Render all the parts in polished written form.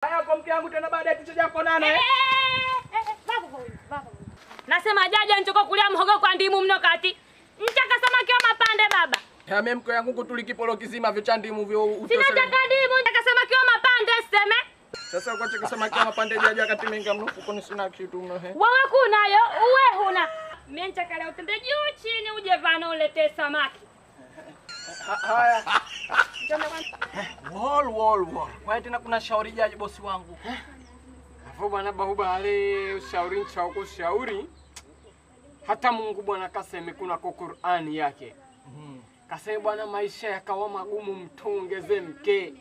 Haya kwa mke wangu tena baada ya kichwa chako nane. Baba. Nasema jaja nchoko kulia mhogo kwa ndimu mno kati. Mchaka samaki wa mapande baba. Ya mimi mke wangu kutuli kipolo kizima vya ndimu vyo utosele. Sina chaka ndimu nchaka samaki wa mapande seme. Sasa uko chaka samaki wa mapande jaja kati menga mnufu kuni sina kitu mno he. Wewe kunayo, uwe huna. Mimi nchaka leo tende juu chini uje vano ulete samaki. Haya. Wall. Kwa tena kuna shauri jaji bosi wangu. Hapo bwana bahuba ale ushauri nchako shauri. Hata Mungu bwana kaseme kuna kwa Qur'ani yake. Kaseme bwana maisha yakawa magumu mtuongeze mke.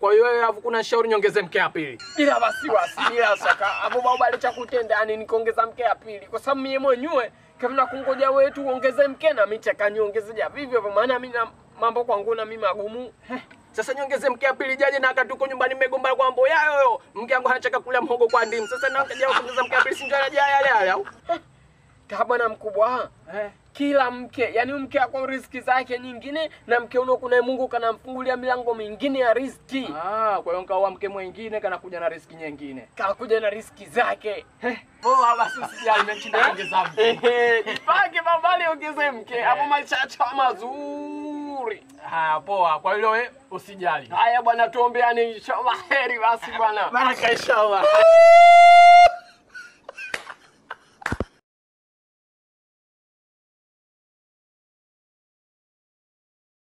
Kwa hiyo hapo kuna shauri nyongeze mke ya pili. Bila wasiwasi, bila shaka. Hapo bahuba ale cha kutenda yani nikuongeza mke ya pili kwa sababu mimi mwenyewe kama kungoja wetu uongeze mke na mimi chaka niongeze ja vivyo maana mimi na mambo kwangu na mimi magumu. Sasa nyongeze mke ya pili jaje na akatuko nyumbani mmegomba kwa mambo yayo. Mke wangu anachaka kula mhogo kwa ndimu. Sasa na kaja kuongeza mke ya pili sinjana yale au? Bwana mkubwa. Kila mke, yani mke wako riziki zake nyingine na mke uno kuna Mungu kanamfungulia milango mingine ya riziki. Kwa hiyo nikaoa mke mwingine kana kuja na riziki nyingine. Kakuja na riziki zake. Basi usijali mchinda ongeza mke. Jipange babali ongeze mke. Hapo maisha yacha mazuri. Poa. Kwa hiyo wewe usijali. Haya bwana tuombeane inshallah heri basi bwana. Baraka inshallah.